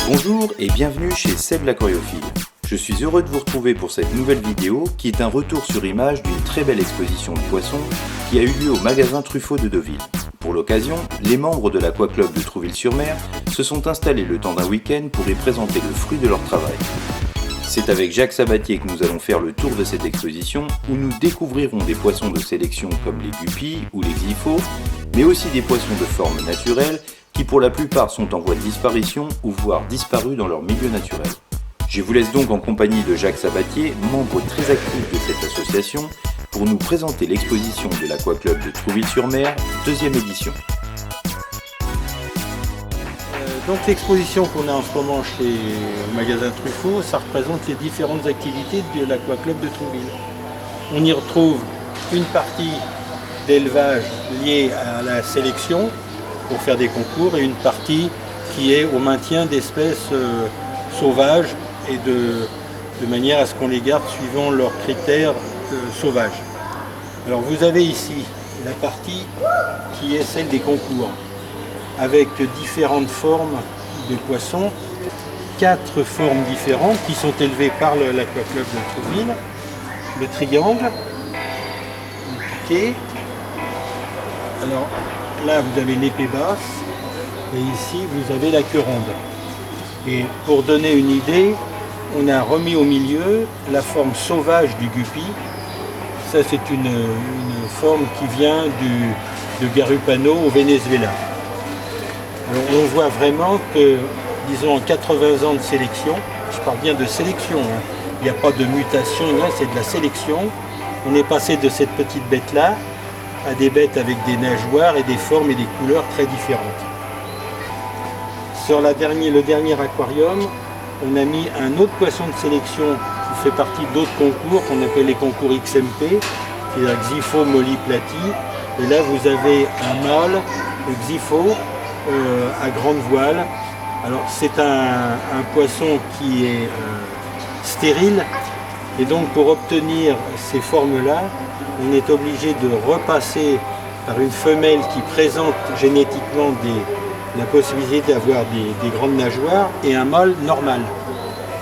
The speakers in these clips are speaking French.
Bonjour et bienvenue chez Seb l'Aquariophile. Je suis heureux de vous retrouver pour cette nouvelle vidéo qui est un retour sur image d'une très belle exposition de poissons qui a eu lieu au magasin Truffaut de Deauville. Pour l'occasion, les membres de l'Aquaclub de Trouville-sur-Mer se sont installés le temps d'un week-end pour y présenter le fruit de leur travail. C'est avec Jacques Sabatier que nous allons faire le tour de cette exposition où nous découvrirons des poissons de sélection comme les guppies ou les xyphos, mais aussi des poissons de forme naturelle qui pour la plupart sont en voie de disparition ou voire disparus dans leur milieu naturel. Je vous laisse donc en compagnie de Jacques Sabatier, membre très actif de cette association, pour nous présenter l'exposition de l'Aquaclub de Trouville-sur-Mer, deuxième édition. Donc l'exposition qu'on a en ce moment chez le magasin Truffaut, ça représente les différentes activités de l'Aquaclub de Trouville. On y retrouve une partie d'élevage liée à la sélection pour faire des concours et une partie qui est au maintien d'espèces sauvages et de manière à ce qu'on les garde suivant leurs critères sauvages. Alors vous avez ici la partie qui est celle des concours, avec différentes formes de poissons, 4 formes différentes qui sont élevées par l'Aquaclub de Trouville. Le triangle, le piquet, alors là vous avez l'épée basse et ici vous avez la queue ronde. Et pour donner une idée, on a remis au milieu la forme sauvage du guppy. Ça c'est une forme qui vient de Garupano au Venezuela. Alors, on voit vraiment que, disons en 80 ans de sélection, je parle bien de sélection, hein, il n'y a pas de mutation, c'est de la sélection. On est passé de cette petite bête-là à des bêtes avec des nageoires et des formes et des couleurs très différentes. Sur le dernier aquarium, on a mis un autre poisson de sélection qui fait partie d'autres concours qu'on appelle les concours XMP, c'est-à-dire Xypho molliplati. Et là vous avez un mâle, le Xypho, à grande voile. Alors c'est un poisson qui est stérile et donc pour obtenir ces formes-là, on est obligé de repasser par une femelle qui présente génétiquement la possibilité d'avoir des grandes nageoires et un mâle normal.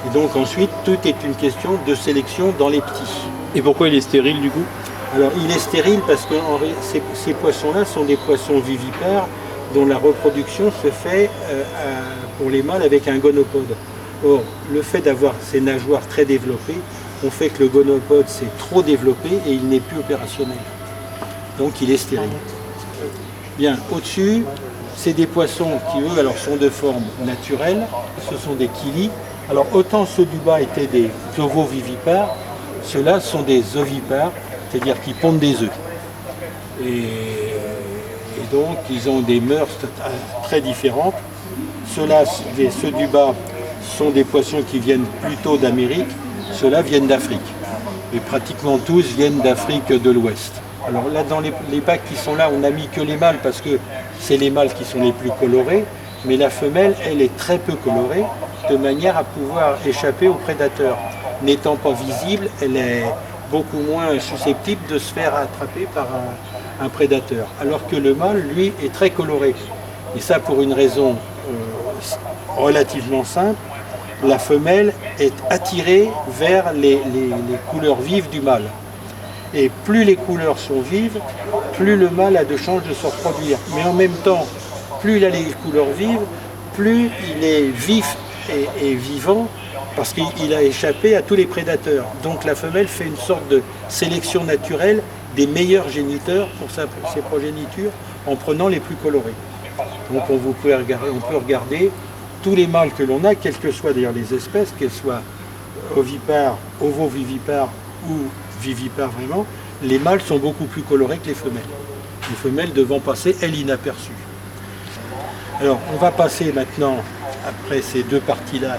Et donc ensuite, tout est une question de sélection dans les petits. Et pourquoi il est stérile du coup? Alors il est stérile parce que ces poissons-là sont des poissons vivipares dont la reproduction se fait pour les mâles avec un gonopode. Or, le fait d'avoir ces nageoires très développées, on fait que le gonopode s'est trop développé et il n'est plus opérationnel. Donc il est stérile. Bien, au-dessus, c'est des poissons qui, eux, alors, sont de forme naturelle. Ce sont des kilis. Alors, autant ceux du bas étaient des ovovivipares, ceux-là sont des ovipares, c'est-à-dire qui pondent des œufs. Et donc, ils ont des mœurs très différentes. Ceux du bas sont des poissons qui viennent plutôt d'Amérique, ceux-là viennent d'Afrique. Et pratiquement tous viennent d'Afrique de l'Ouest. Alors là, dans les bacs qui sont là, on n'a mis que les mâles parce que c'est les mâles qui sont les plus colorés, mais la femelle, elle est très peu colorée, de manière à pouvoir échapper aux prédateurs. N'étant pas visible, elle est beaucoup moins susceptible de se faire attraper par un prédateur, alors que le mâle, lui, est très coloré. Et ça pour une raison relativement simple, la femelle est attirée vers les couleurs vives du mâle. Et plus les couleurs sont vives, plus le mâle a de chances de se reproduire. Mais en même temps, plus il a les couleurs vives, plus il est vif et vivant, parce qu'il a échappé à tous les prédateurs. Donc la femelle fait une sorte de sélection naturelle des meilleurs géniteurs pour ses progénitures en prenant les plus colorés. Donc on peut regarder tous les mâles que l'on a, quelles que soient d'ailleurs les espèces, qu'elles soient ovipares, ovovivipares ou vivipares vraiment, les mâles sont beaucoup plus colorés que les femelles. Les femelles devant passer, elles, inaperçues. Alors on va passer maintenant, après ces deux parties-là,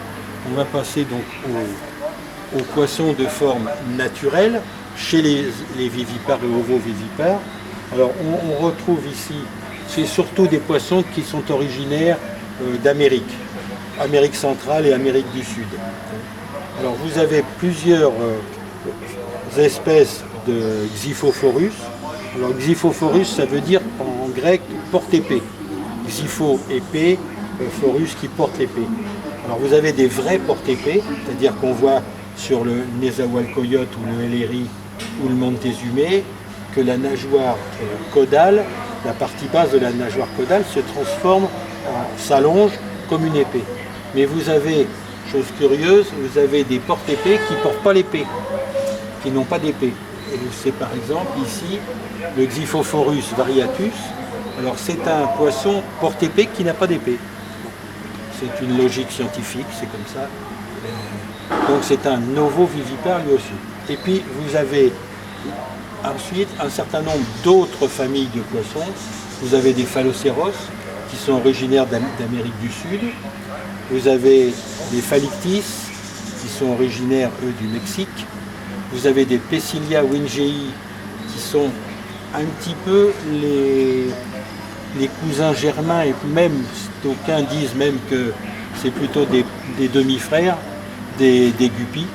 on va passer donc aux poissons de forme naturelle, chez les vivipares et ovovivipares. Alors on retrouve ici, c'est surtout des poissons qui sont originaires d'Amérique, Amérique centrale et Amérique du Sud. Alors vous avez plusieurs espèces de Xyphophorus. Alors Xyphophorus, ça veut dire en grec porte-épée. Xypho, épée, phorus qui porte l'épée. Alors vous avez des vrais porte-épées, c'est-à-dire qu'on voit sur le Nezahualcóyotl ou le Elleri ou le Montezumé que la nageoire caudale, la partie basse de la nageoire caudale se transforme, s'allonge comme une épée. Mais vous avez, chose curieuse, vous avez des porte-épées qui ne portent pas l'épée, qui n'ont pas d'épée. C'est par exemple ici le Xiphophorus variatus. Alors c'est un poisson porte-épée qui n'a pas d'épée. C'est une logique scientifique, c'est comme ça. Donc c'est un ovovivipare lui aussi. Et puis vous avez ensuite un certain nombre d'autres familles de poissons. Vous avez des phalocéros qui sont originaires d'Amérique du Sud. Vous avez des phalictis qui sont originaires eux du Mexique. Vous avez des Pecilia wingei qui sont un petit peu les cousins germains, et même d'aucuns disent même que c'est plutôt des demi-frères des guppies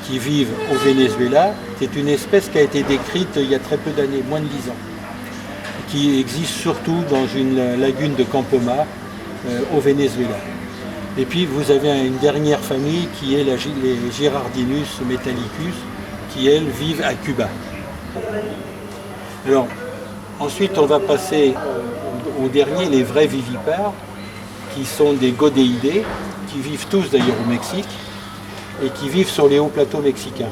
qui vivent au Venezuela. C'est une espèce qui a été décrite il y a très peu d'années, moins de 10 ans, qui existe surtout dans une lagune de Campoma au Venezuela. Et puis vous avez une dernière famille qui est les Girardinus metallicus, qui elles vivent à Cuba. Alors ensuite on va passer au dernier, les vrais vivipares, qui sont des godéidés, qui vivent tous d'ailleurs au Mexique et qui vivent sur les hauts plateaux mexicains.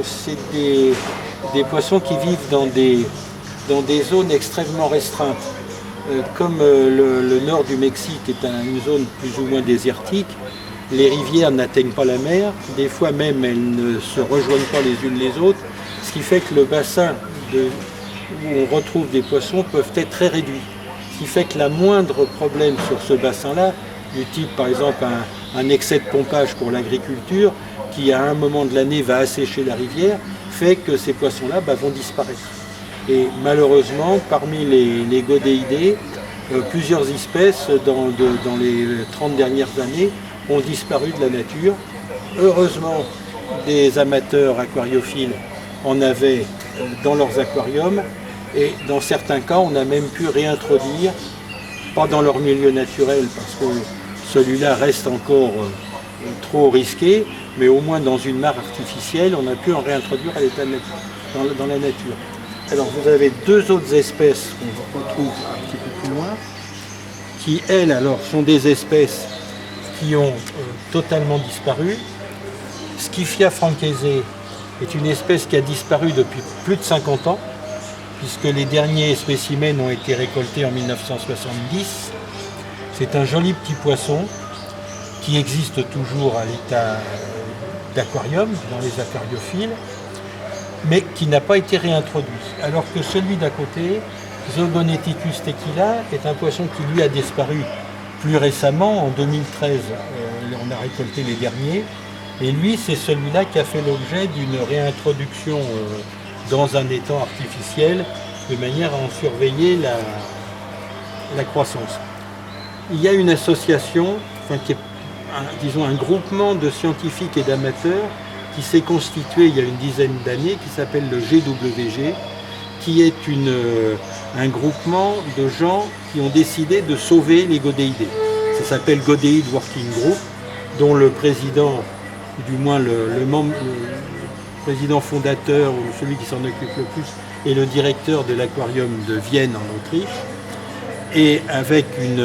C'est des poissons qui vivent dans des zones extrêmement restreintes. Comme le nord du Mexique est une zone plus ou moins désertique, les rivières n'atteignent pas la mer, des fois même elles ne se rejoignent pas les unes les autres, ce qui fait que le bassin où on retrouve des poissons peuvent être très réduits. Ce qui fait que la moindre problème sur ce bassin-là, du type par exemple un excès de pompage pour l'agriculture, qui à un moment de l'année va assécher la rivière, fait que ces poissons-là vont disparaître. Et malheureusement, parmi les godéidés, plusieurs espèces dans les 30 dernières années ont disparu de la nature. Heureusement, des amateurs aquariophiles en avaient dans leurs aquariums, et dans certains cas, on a même pu réintroduire, pas dans leur milieu naturel, parce que celui-là reste encore trop risqué, mais au moins dans une mare artificielle, on a pu en réintroduire à l'état dans la nature. Alors vous avez deux autres espèces qu'on retrouve un petit peu plus loin, qui elles alors sont des espèces qui ont totalement disparu. Scyphia francaisea est une espèce qui a disparu depuis plus de 50 ans, puisque les derniers spécimens ont été récoltés en 1970. C'est un joli petit poisson qui existe toujours à l'état d'aquarium, dans les aquariophiles, mais qui n'a pas été réintroduit. Alors que celui d'à côté, Zogoneticus tequila, est un poisson qui lui a disparu plus récemment, en 2013, on a récolté les derniers, et lui c'est celui-là qui a fait l'objet d'une réintroduction dans un étang artificiel, de manière à en surveiller la croissance. Il y a une association, qui est disons un groupement de scientifiques et d'amateurs qui s'est constitué il y a une dizaine d'années, qui s'appelle le GWG, qui est un groupement de gens qui ont décidé de sauver les godéidés. Ça s'appelle Godeid Working Group, dont le président, du moins le président fondateur, ou celui qui s'en occupe le plus, est le directeur de l'aquarium de Vienne en Autriche, et avec une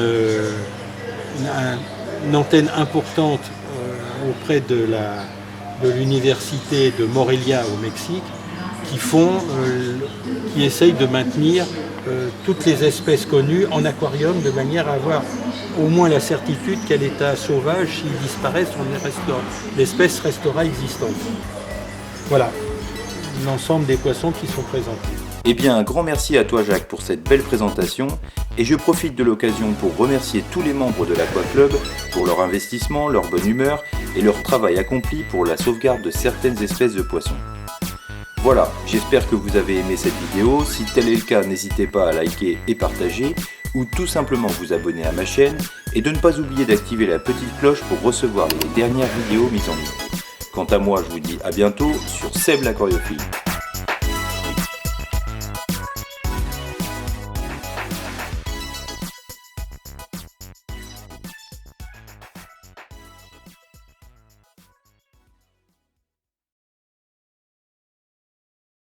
antenne importante auprès de l'université de Morelia au Mexique, qui essayent de maintenir toutes les espèces connues en aquarium, de manière à avoir au moins la certitude qu'à l'état sauvage, s'ils disparaissent, l'espèce restera existante. Voilà l'ensemble des poissons qui sont présentés. Eh bien, un grand merci à toi Jacques pour cette belle présentation, et je profite de l'occasion pour remercier tous les membres de l'Aqua Club pour leur investissement, leur bonne humeur et leur travail accompli pour la sauvegarde de certaines espèces de poissons. Voilà, j'espère que vous avez aimé cette vidéo. Si tel est le cas, n'hésitez pas à liker et partager, ou tout simplement vous abonner à ma chaîne, et de ne pas oublier d'activer la petite cloche pour recevoir les dernières vidéos mises en ligne. Quant à moi, je vous dis à bientôt sur Seb l'Aquariophile.